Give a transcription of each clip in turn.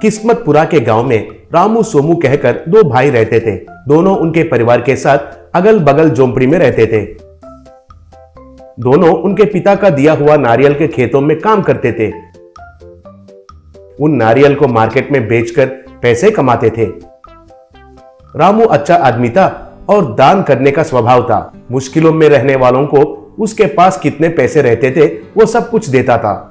किस्मतपुरा के गांव में रामू सोमू कहकर दो भाई रहते थे। दोनों उनके परिवार के साथ अगल बगल झोंपड़ी में रहते थे। दोनों उनके पिता का दिया हुआ नारियल के खेतों में काम करते थे। उन नारियल को मार्केट में बेचकर पैसे कमाते थे। रामू अच्छा आदमी था और दान करने का स्वभाव था। मुश्किलों में रहने वालों को उसके पास कितने पैसे रहते थे वो सब कुछ देता था।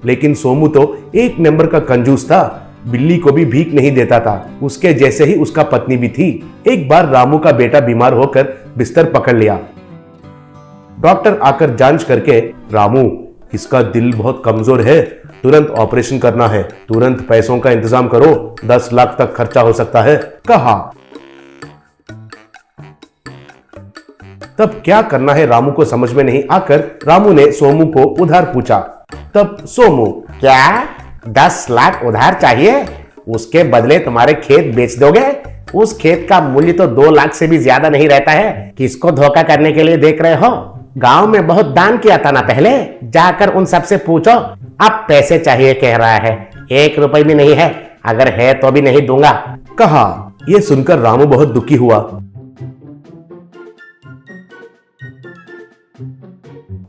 लेकिन सोमू तो एक नंबर का कंजूस था। बिल्ली को भी भीख नहीं देता था। उसके जैसे ही उसका पत्नी भी थी। एक बार रामू का बेटा बीमार होकर बिस्तर पकड़ लिया। डॉक्टर आकर जांच करके, रामू इसका दिल बहुत कमजोर है, तुरंत ऑपरेशन करना है, तुरंत पैसों का इंतजाम करो, 10 लाख तक खर्चा हो सकता है, कहा। तब क्या करना है रामू को समझ में नहीं आकर रामू ने सोमू को उधार पूछा। तब सोमू, क्या 10 लाख उधार चाहिए? उसके बदले तुम्हारे खेत बेच दोगे? उस खेत का मूल्य तो 2 लाख से भी ज्यादा नहीं रहता है। किसको धोखा करने के लिए देख रहे हो? गांव में बहुत दान किया था ना पहले, जाकर उन सबसे पूछो। अब पैसे चाहिए कह रहा है, 1 रुपए भी नहीं है, अगर है तो भी नहीं दूंगा, कहा। यह सुनकर रामू बहुत दुखी हुआ।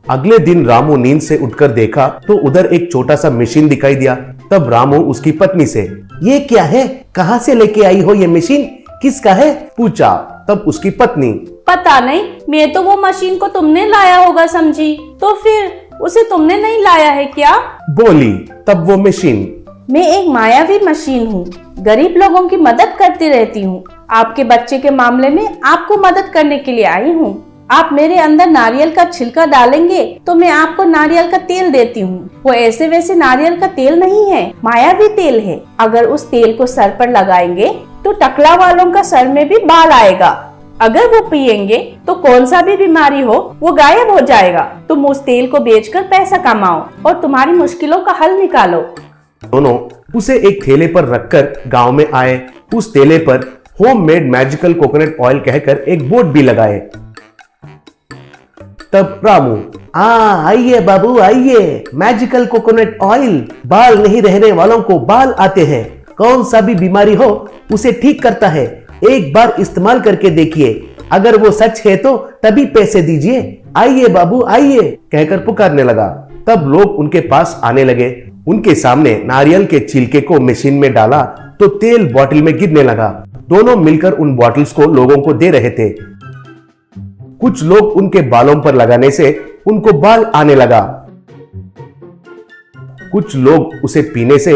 अगले दिन रामू नींद से उठकर देखा तो उधर एक छोटा सा मशीन दिखाई दिया। तब रामू उसकी पत्नी से, ये क्या है, कहां से लेके आई हो ये मशीन, किसका है, पूछा। तब उसकी पत्नी, पता नहीं, मैं तो वो मशीन को तुमने लाया होगा समझी, तो फिर उसे तुमने नहीं लाया है क्या, बोली। तब वो मशीन, मैं एक मायावी मशीन हूँ, गरीब लोगों की मदद करती रहती हूँ। आपके बच्चे के मामले में आपको मदद करने के लिए आई हूँ। आप मेरे अंदर नारियल का छिलका डालेंगे तो मैं आपको नारियल का तेल देती हूँ। वो ऐसे वैसे नारियल का तेल नहीं है, मायावी तेल है। अगर उस तेल को सर पर लगाएंगे तो टकला वालों का सर में भी बाल आएगा। अगर वो पिएंगे तो कौन सा भी बीमारी हो वो गायब हो जाएगा। तुम उस तेल को बेचकर पैसा कमाओ और तुम्हारी मुश्किलों का हल निकालो। दोनों उसे एक थैले पर रखकर गांव में आए। उस थैले पर होममेड मैजिकल कोकोनट ऑयल कहकर एक बोर्ड भी लगाए। तब रामू, आइए बाबू आइए, मैजिकल कोकोनट ऑयल बाल नहीं रहने वालों को बाल आते हैं, कौन सा भी बीमारी हो उसे ठीक करता है, एक बार इस्तेमाल करके देखिए, अगर वो सच है तो तभी पैसे दीजिए, आइए बाबू आइए, कहकर पुकारने लगा। तब लोग उनके पास आने लगे। उनके सामने नारियल के छिलके को मशीन में डाला तो तेल बोतल में गिरने लगा। दोनों मिलकर उन बॉटल्स को लोगों को दे रहे थे। कुछ लोग उनके बालों पर लगाने से उनको बाल आने लगा। कुछ लोग उसे पीने से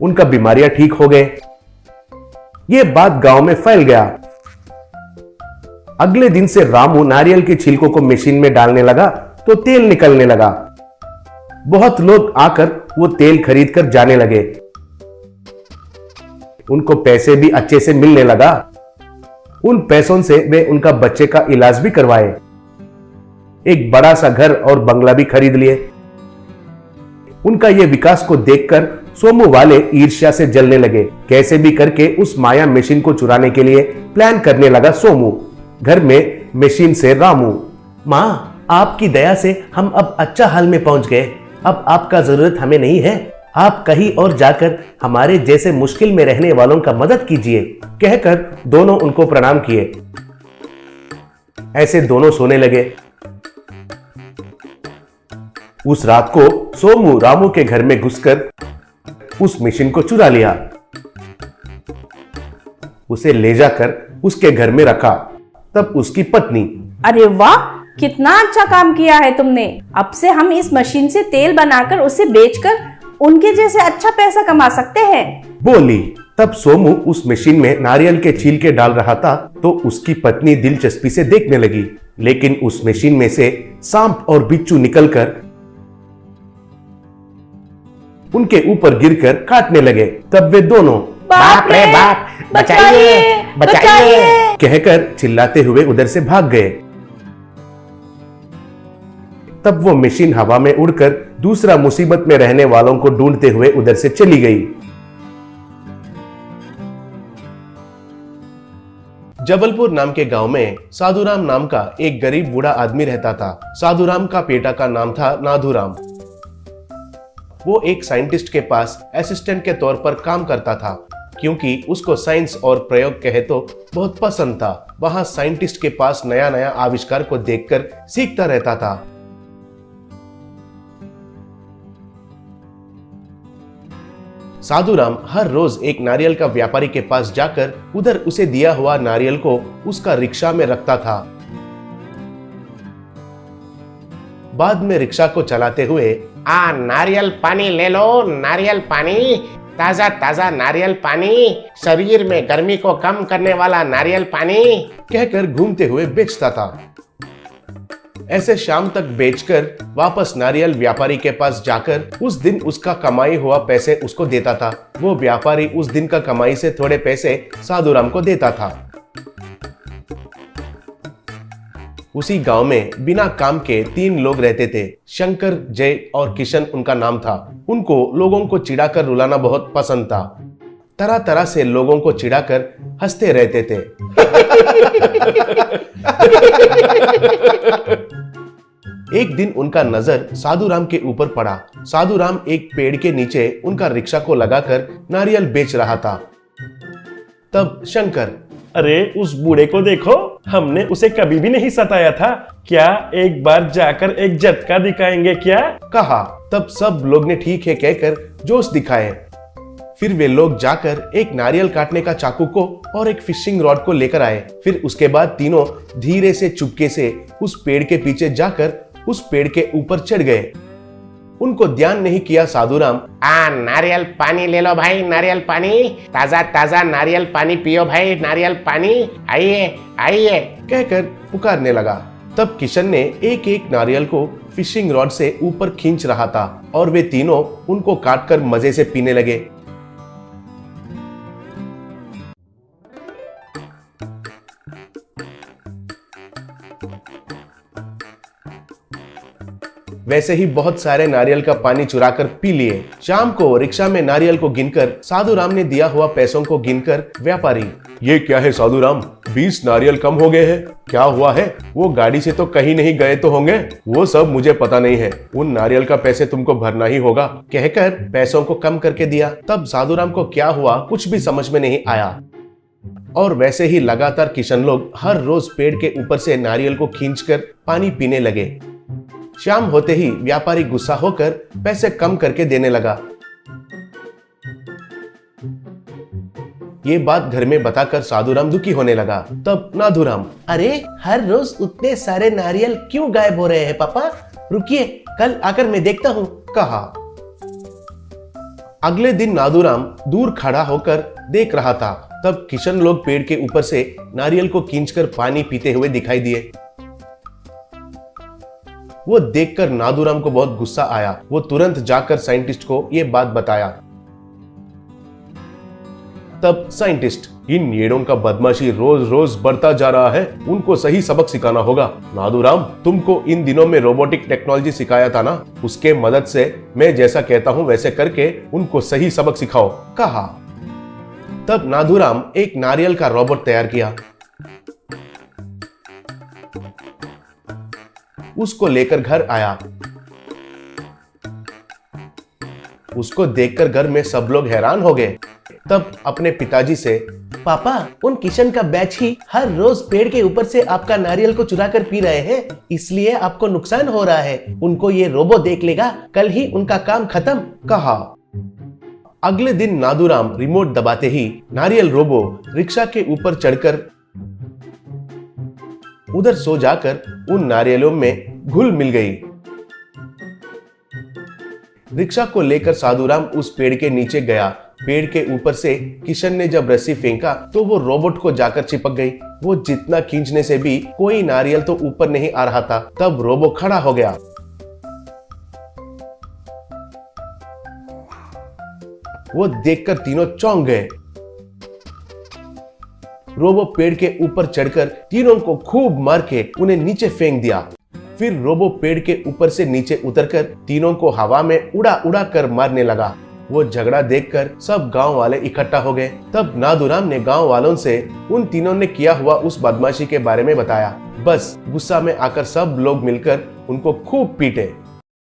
उनका बीमारियां ठीक हो गए। ये बात गांव में फैल गया। अगले दिन से रामू नारियल के छिलकों को मशीन में डालने लगा तो तेल निकलने लगा। बहुत लोग आकर वो तेल खरीद कर जाने लगे। उनको पैसे भी अच्छे से मिलने लगा। उन पैसों से वे उनका बच्चे का इलाज भी करवाए। एक बड़ा सा घर और बंगला भी खरीद लिए। उनका ये विकास को देखकर सोमू वाले ईर्ष्या से जलने लगे। कैसे भी करके उस माया मशीन को चुराने के लिए प्लान करने लगा सोमू। घर में मशीन से रामू, माँ आपकी दया से हम अब अच्छा हाल में पहुंच गए, अब आपका जरूरत हमें नहीं है, आप कहीं और जाकर हमारे जैसे मुश्किल में रहने वालों का मदद कीजिए, कहकर दोनों उनको प्रणाम किए। ऐसे दोनों सोने लगे। उस रात को सोमू रामू के घर में घुसकर उस मशीन को चुरा लिया। उसे ले जाकर उसके घर में रखा। तब उसकी पत्नी, अरे वाह, कितना अच्छा काम किया है तुमने। अब से हम इस मशीन से तेल बनाकर उसे बेचकर उनके जैसे अच्छा पैसा कमा सकते हैं, बोली। तब सोमू उस मशीन में नारियल के छिलके डाल रहा था तो उसकी पत्नी दिलचस्पी से देखने लगी। लेकिन उस मशीन में से सांप और बिच्छू निकलकर उनके ऊपर गिरकर काटने लगे। तब वे दोनों, बाप रे बाप, बचाइए बचाइए, कहकर चिल्लाते हुए उधर से भाग गए। तब वो मशीन हवा में उड़कर दूसरा मुसीबत में रहने वालों को ढूंढते हुए उधर से चली गई। जबलपुर नाम के गांव में साधुराम नाम का एक गरीब बूढ़ा आदमी रहता था। साधुराम का बेटा का नाम था नाथुराम। वो एक साइंटिस्ट के पास असिस्टेंट के तौर पर काम करता था, क्योंकि उसको साइंस और प्रयोग कहे तो बहुत पसंद था। वहां साइंटिस्ट के पास नया नया आविष्कार को देखकर सीखता रहता था। साधुराम हर रोज एक नारियल का व्यापारी के पास जाकर उधर उसे दिया हुआ नारियल को उसका रिक्शा में रखता था। बाद में रिक्शा को चलाते हुए, नारियल पानी ले लो, नारियल पानी, ताजा ताजा नारियल पानी, शरीर में गर्मी को कम करने वाला नारियल पानी, कहकर घूमते हुए बेचता था। ऐसे शाम तक बेचकर वापस नारियल व्यापारी के पास जाकर उस दिन उसका कमाई हुआ पैसे उसको देता था। वो व्यापारी उस दिन का कमाई से थोड़े पैसे साधुराम को देता था। उसी गांव में बिना काम के 3 लोग रहते थे। शंकर, जय और किशन उनका नाम था। उनको लोगों को चिढ़ाकर रुलाना बहुत पसंद था। तरह तरह से लोगों को चिढ़ाकर हंसते रहते थे। एक दिन उनका नजर साधुराम के ऊपर पड़ा। साधुराम एक पेड़ के नीचे उनका रिक्शा को लगाकर नारियल बेच रहा था। तब शंकर, अरे उस बूढ़े को देखो, हमने उसे कभी भी नहीं सताया था, क्या एक बार जाकर एक झटका दिखाएंगे क्या? कहा। तब सब लोग ने ठीक है कहकर जोश दिखाए। फिर वे लोग जाकर एक नारियल काटने का चाकू को और एक फिशिंग रॉड को लेकर आए। फिर उसके बाद तीनों धीरे से चुपके से उस पेड़ के पीछे जाकर उस पेड़ के ऊपर चढ़ गए। उनको ध्यान नहीं किया साधुराम, नारियल पानी ले लो भाई, नारियल पानी, ताजा ताजा नारियल पानी पियो भाई, नारियल पानी, आइए आइए, कहकर पुकारने लगा। तब किशन ने एक एक नारियल को फिशिंग रॉड से ऊपर खींच रहा था और वे तीनों उनको काटकर मजे से पीने लगे। वैसे ही बहुत सारे नारियल का पानी चुराकर पी लिए। शाम को रिक्शा में नारियल को गिनकर साधुराम ने दिया हुआ पैसों को गिनकर व्यापारी, ये क्या है साधुराम, 20 नारियल कम हो गए हैं, क्या हुआ है? वो गाड़ी से तो कहीं नहीं गए तो होंगे? वो सब मुझे पता नहीं है, उन नारियल का पैसे तुमको भरना ही होगा, कहकर पैसों को कम करके दिया। तब साधुराम को क्या हुआ कुछ भी समझ में नहीं आया। और वैसे ही लगातार किशन लोग हर रोज पेड़ के ऊपर से नारियल को खींचकर पानी पीने लगे। शाम होते ही व्यापारी गुस्सा होकर पैसे कम करके देने लगा। ये बात घर में बताकर साधुराम दुखी होने लगा। तब नाथुराम, अरे हर रोज उतने सारे नारियल क्यों गायब हो रहे हैं पापा? रुकिए, कल आकर मैं देखता हूँ, कहा। अगले दिन नाथुराम दूर खड़ा होकर देख रहा था। तब किशन लोग पेड़ के ऊपर से नारियल को खींचकर पानी पीते हुए दिखाई दिए। वो देखकर नाथुराम को बहुत गुस्सा आया। वो तुरंत जाकर साइंटिस्ट को ये बात बताया। तब साइंटिस्ट, इन येड़ों का बदमाशी रोज रोज बढ़ता जा रहा है, उनको सही सबक सिखाना होगा। नाथुराम, तुमको इन दिनों में रोबोटिक टेक्नोलॉजी सिखाया था ना, उसके मदद से मैं जैसा कहता हूं वैसे करके उनको सही सबक सिखाओ, कहा। तब नाथुराम एक नारियल का रोबोट तैयार किया। उसको लेकर घर आया। उसको देखकर घर में सब लोग हैरान हो गए। तब अपने पिताजी से, पापा, उन किशन का बैच ही हर रोज पेड़ के ऊपर से आपका नारियल को चुरा कर पी रहे हैं, इसलिए आपको नुकसान हो रहा है। उनको ये रोबो देख लेगा, कल ही उनका काम खत्म, कहा। अगले दिन नाथुराम रिमोट दबाते ही नारियल रोबो रिक्शा के ऊपर चढ़कर उधर सो जाकर उन नारियलों में घुल मिल गई। रिक्शा को लेकर साधुराम उस पेड़ के नीचे गया। पेड़ के ऊपर से किशन ने जब रस्सी फेंका तो वो रोबोट को जाकर चिपक गई। वो जितना खींचने से भी कोई नारियल तो ऊपर नहीं आ रहा था। तब रोबो खड़ा हो गया। वो देखकर तीनों चौंक गए। रोबो पेड़ के ऊपर चढ़कर तीनों को खूब मार के उन्हें नीचे फेंक दिया। फिर रोबो पेड़ के ऊपर से नीचे उतरकर तीनों को हवा में उड़ा उड़ा कर मारने लगा। वो झगड़ा देखकर सब गांव वाले इकट्ठा हो गए। तब नाथुराम ने गांव वालों से उन तीनों ने किया हुआ उस बदमाशी के बारे में बताया। बस गुस्सा में आकर सब लोग मिलकर उनको खूब पीटे।